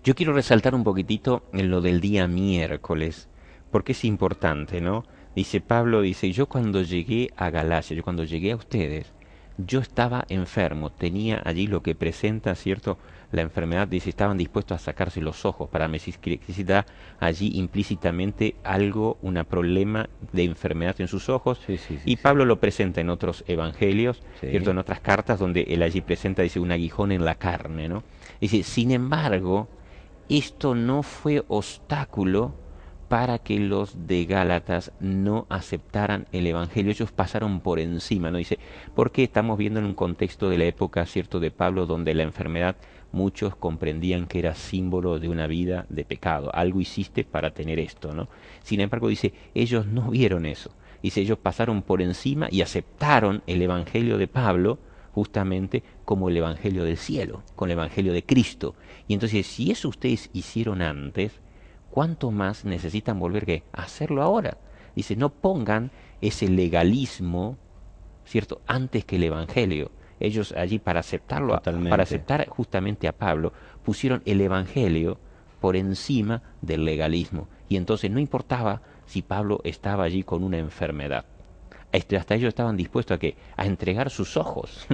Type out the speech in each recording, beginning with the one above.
Yo quiero resaltar un poquitito en lo del día miércoles, porque es importante, ¿no? Dice Pablo, dice, yo cuando llegué a Galacia, yo cuando llegué a ustedes, yo estaba enfermo, tenía allí lo que presenta, ¿cierto? La enfermedad, dice, estaban dispuestos a sacarse los ojos, para mí da allí implícitamente algo, un problema de enfermedad en sus ojos, Sí, sí, sí, y sí. Pablo lo presenta en otros evangelios, ¿cierto? Sí. En otras cartas, donde él allí presenta, dice, un aguijón en la carne, ¿no? Dice, sin embargo, esto no fue obstáculo para que los de Gálatas no aceptaran el Evangelio. Ellos pasaron por encima, ¿no? Dice, porque estamos viendo en un contexto de la época, ¿cierto?, de Pablo, donde la enfermedad muchos comprendían que era símbolo de una vida de pecado. Algo hiciste para tener esto, ¿no? Sin embargo, dice, ellos no vieron eso. Dice, ellos pasaron por encima y aceptaron el Evangelio de Pablo justamente como el Evangelio del cielo, con el Evangelio de Cristo. Y entonces, si eso ustedes hicieron antes, ¿cuánto más necesitan volver ¿qué? A hacerlo ahora? Dice, no pongan ese legalismo, ¿cierto?, antes que el Evangelio. Ellos allí para aceptarlo, para Totalmente. aceptar justamente a Pablo, pusieron el Evangelio por encima del legalismo. Y entonces no importaba si Pablo estaba allí con una enfermedad. Hasta ellos estaban dispuestos a que a entregar sus ojos.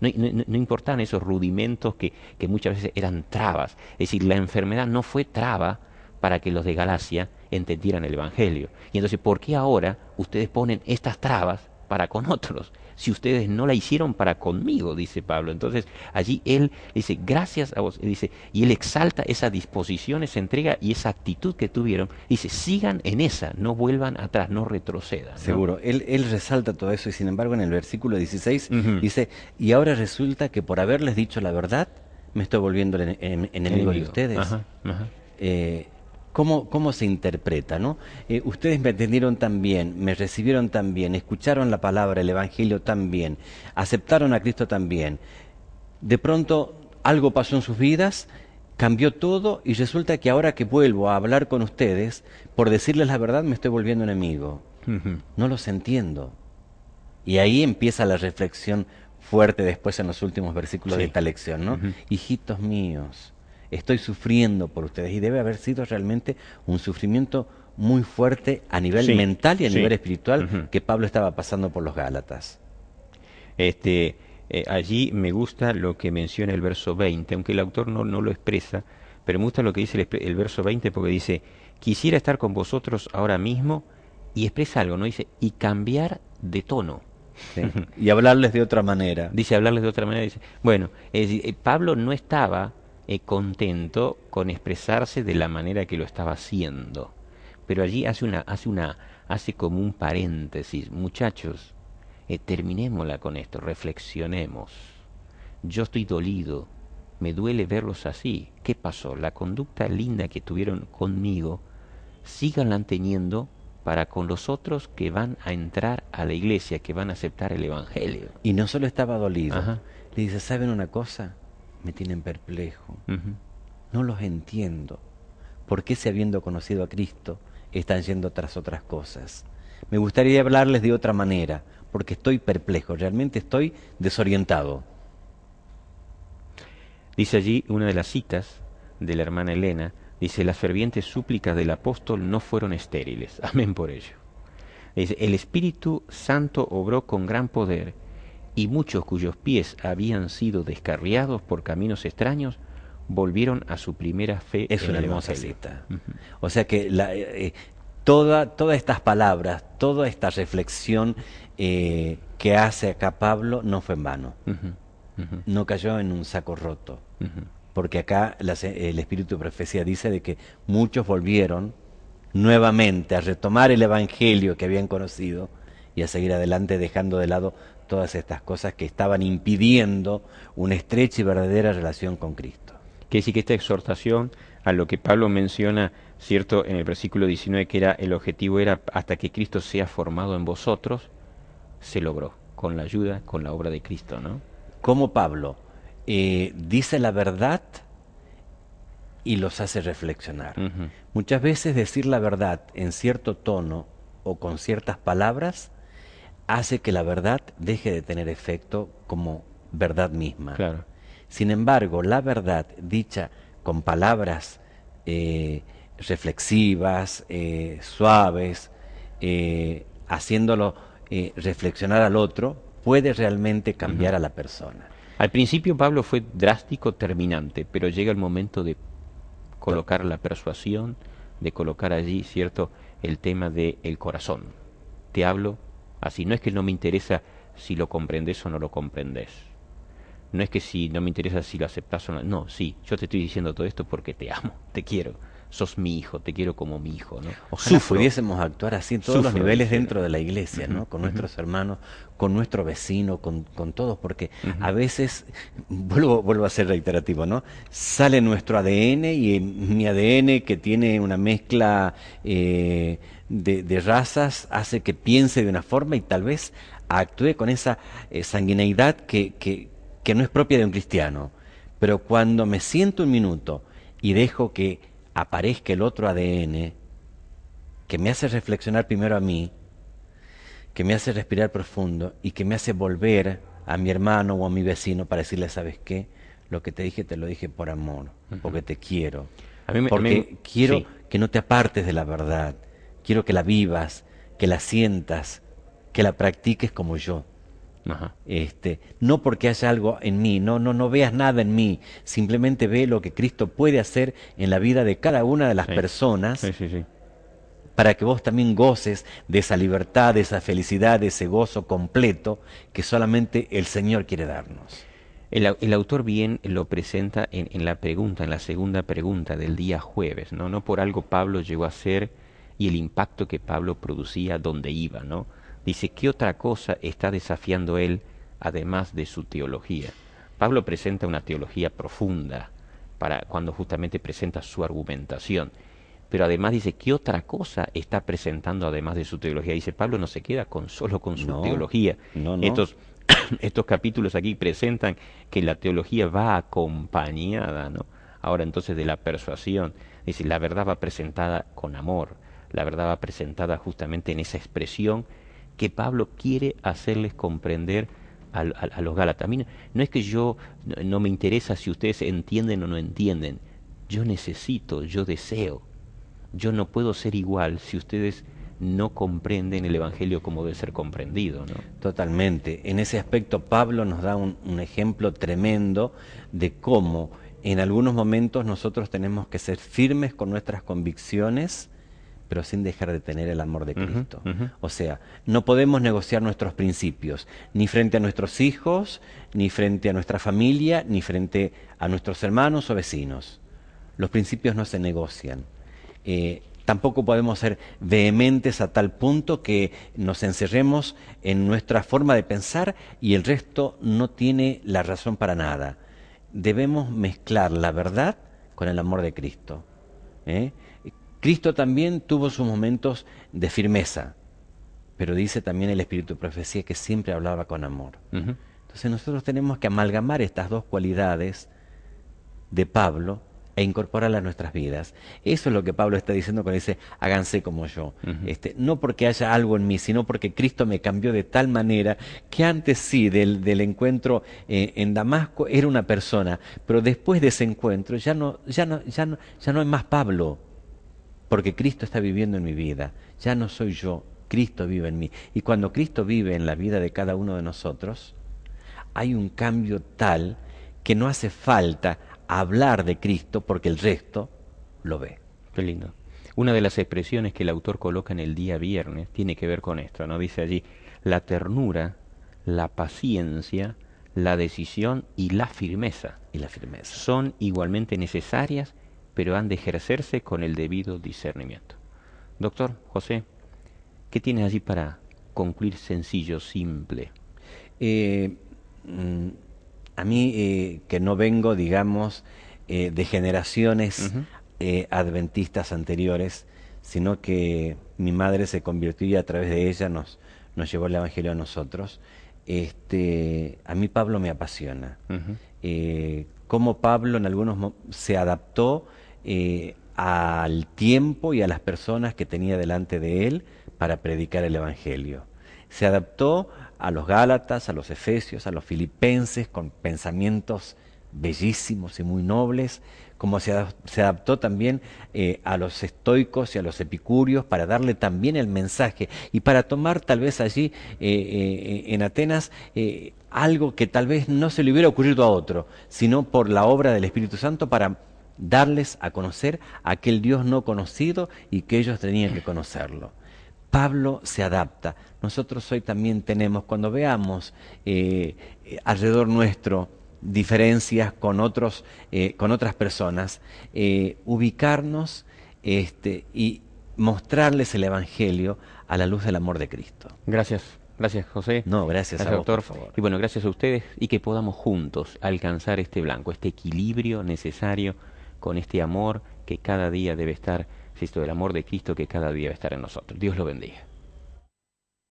No importaban esos rudimentos que muchas veces eran trabas. Es decir, la enfermedad no fue traba para que los de Galacia entendieran el Evangelio. Y entonces, ¿por qué ahora ustedes ponen estas trabas para con otros? Si ustedes no la hicieron para conmigo, dice Pablo. Entonces, allí él dice, gracias a vos, dice, y él exalta esa disposición, esa entrega y esa actitud que tuvieron. Dice, sigan en esa, no vuelvan atrás, no retrocedan, ¿no? Seguro, él resalta todo eso y sin embargo en el versículo 16 Ujú. dice, y ahora resulta que por haberles dicho la verdad, me estoy volviendo enemigo de Enemigo. ustedes. Ajá, ajá. Eh, ¿cómo se interpreta, no? Ustedes me entendieron tan bien, me recibieron tan bien, escucharon la palabra, el Evangelio tan bien, aceptaron a Cristo tan bien. De pronto algo pasó en sus vidas, cambió todo y resulta que ahora que vuelvo a hablar con ustedes, por decirles la verdad me estoy volviendo enemigo. Ujú. No los entiendo. Y ahí empieza la reflexión fuerte después en los últimos versículos de Sí. esta lección, ¿no? Ujú. Hijitos míos, estoy sufriendo por ustedes y debe haber sido realmente un sufrimiento muy fuerte a nivel Sí, mental y a nivel sí. espiritual Ujú. que Pablo estaba pasando por los Gálatas. Este, allí me gusta lo que menciona el verso 20, aunque el autor no lo expresa, pero me gusta lo que dice el verso 20 porque dice, quisiera estar con vosotros ahora mismo y expresa algo, ¿no? Dice, y cambiar de tono. ¿Sí? Y hablarles de otra manera. Dice, hablarles de otra manera, dice, bueno, es decir, Pablo no estaba contento con expresarse de la manera que lo estaba haciendo, pero allí hace como un paréntesis, muchachos, terminémosla con esto, reflexionemos. Yo estoy dolido, me duele verlos así. ¿Qué pasó? La conducta linda que tuvieron conmigo, síganla teniendo para con los otros que van a entrar a la iglesia, que van a aceptar el Evangelio. Y no solo estaba dolido, Ajá. le dice, ¿saben una cosa? Me tienen perplejo, Ujú. no los entiendo. ¿Por qué si habiendo conocido a Cristo están yendo tras otras cosas? Me gustaría hablarles de otra manera, porque estoy perplejo, realmente estoy desorientado. Dice allí una de las citas de la hermana Elena, dice, las fervientes súplicas del apóstol no fueron estériles. Amén por ello. Dice, el Espíritu Santo obró con gran poder y muchos cuyos pies habían sido descarriados por caminos extraños volvieron a su primera fe Es en una el hermosa Evangelio. cita. Ujú. O sea que todas estas palabras, toda esta reflexión que hace acá Pablo no fue en vano, Ujú. Ujú. no cayó en un saco roto, Ujú. porque acá el Espíritu de Profecía dice de que muchos volvieron nuevamente a retomar el Evangelio que habían conocido y a seguir adelante dejando de lado todas estas cosas que estaban impidiendo una estrecha y verdadera relación con Cristo. Quiere decir que esta exhortación a lo que Pablo menciona, cierto, en el versículo 19, que era el objetivo era hasta que Cristo sea formado en vosotros, se logró con la ayuda, con la obra de Cristo, ¿no? Como Pablo dice la verdad y los hace reflexionar. Ujú. Muchas veces decir la verdad en cierto tono o con ciertas palabras hace que la verdad deje de tener efecto como verdad misma. Claro. Sin embargo, la verdad dicha con palabras reflexivas, suaves, haciéndolo reflexionar al otro, puede realmente cambiar a la persona. Al principio Pablo fue drástico, terminante, pero llega el momento de colocar la persuasión, de colocar allí, ¿cierto?, el tema del corazón. Te hablo así, no es que no me interesa si lo comprendes o no lo comprendes. No es que si no me interesa si lo aceptas o no. No, sí, yo te estoy diciendo todo esto porque te amo, te quiero. Sos mi hijo, te quiero como mi hijo, ¿no? Ojalá pudiésemos actuar así en todos los niveles dentro de la iglesia, ¿no? Con nuestros hermanos, con nuestro vecino, con todos, porque a veces, vuelvo a ser reiterativo, ¿no? Sale nuestro ADN y mi ADN, que tiene una mezcla de razas, hace que piense de una forma y tal vez actúe con esa sanguineidad que no es propia de un cristiano. Pero cuando me siento un minuto y dejo que aparezca el otro ADN, que me hace reflexionar primero a mí, que me hace respirar profundo y que me hace volver a mi hermano o a mi vecino para decirle, ¿sabes qué? Lo que te dije te lo dije por amor, porque te quiero, porque quiero que no te apartes de la verdad, quiero que la vivas, que la sientas, que la practiques como yo. Ajá. No porque haya algo en mí, no veas nada en mí, simplemente ve lo que Cristo puede hacer en la vida de cada una de las personas, para que vos también goces de esa libertad, de esa felicidad, de ese gozo completo que solamente el Señor quiere darnos. El autor bien lo presenta en la pregunta, en la segunda pregunta del día jueves, ¿no? No por algo Pablo llegó a ser y el impacto que Pablo producía donde iba, ¿no? Dice, ¿qué otra cosa está desafiando él además de su teología? Pablo presenta una teología profunda para cuando justamente presenta su argumentación. Pero además dice, ¿qué otra cosa está presentando además de su teología? Dice, Pablo no se queda solo con su teología. Estos capítulos aquí presentan que la teología va acompañada, ¿no? Ahora entonces de la persuasión. Dice, la verdad va presentada con amor. La verdad va presentada justamente en esa expresión que Pablo quiere hacerles comprender a los Gálatas. A mí no es que no me interesa si ustedes entienden o no entienden. Yo necesito, yo deseo. Yo no puedo ser igual si ustedes no comprenden el Evangelio como debe ser comprendido, ¿no? Totalmente. En ese aspecto Pablo nos da un ejemplo tremendo de cómo en algunos momentos nosotros tenemos que ser firmes con nuestras convicciones, pero sin dejar de tener el amor de Cristo. O sea, no podemos negociar nuestros principios, ni frente a nuestros hijos, ni frente a nuestra familia, ni frente a nuestros hermanos o vecinos. Los principios no se negocian. Tampoco podemos ser vehementes a tal punto que nos encerremos en nuestra forma de pensar y el resto no tiene la razón para nada. Debemos mezclar la verdad con el amor de Cristo. Cristo también tuvo sus momentos de firmeza, pero dice también el Espíritu de Profecía que siempre hablaba con amor. Entonces nosotros tenemos que amalgamar estas dos cualidades de Pablo e incorporarlas a nuestras vidas. Eso es lo que Pablo está diciendo cuando dice, háganse como yo. No porque haya algo en mí, sino porque Cristo me cambió de tal manera que antes sí, del encuentro en Damasco, era una persona, pero después de ese encuentro ya no hay más Pablo, porque Cristo está viviendo en mi vida. Ya no soy yo, Cristo vive en mí. Y cuando Cristo vive en la vida de cada uno de nosotros, hay un cambio tal que no hace falta hablar de Cristo porque el resto lo ve. Qué lindo. Una de las expresiones que el autor coloca en el día viernes tiene que ver con esto, ¿no? Dice allí, la ternura, la paciencia, la decisión y la firmeza. Son igualmente necesarias, pero han de ejercerse con el debido discernimiento. Doctor José, ¿qué tienes allí para concluir sencillo, simple? A mí, que no vengo, digamos, de generaciones adventistas anteriores, sino que mi madre se convirtió y a través de ella nos llevó el Evangelio a nosotros. A mí Pablo me apasiona. Cómo Pablo en algunos se adaptó al tiempo y a las personas que tenía delante de él para predicar el Evangelio. Se adaptó a los Gálatas, a los Efesios, a los Filipenses con pensamientos bellísimos y muy nobles, como se adaptó también a los estoicos y a los epicúreos para darle también el mensaje y para tomar tal vez allí en Atenas algo que tal vez no se le hubiera ocurrido a otro, sino por la obra del Espíritu Santo para darles a conocer a aquel Dios no conocido y que ellos tenían que conocerlo. Pablo se adapta. Nosotros hoy también tenemos, cuando veamos alrededor nuestro diferencias con otros, con otras personas, ubicarnos y mostrarles el Evangelio a la luz del amor de Cristo. Gracias, gracias José. No, gracias a vos, doctor. por favor. Y bueno, gracias a ustedes y que podamos juntos alcanzar este blanco, este equilibrio necesario con este amor que cada día debe estar, el amor de Cristo que cada día debe estar en nosotros. Dios lo bendiga.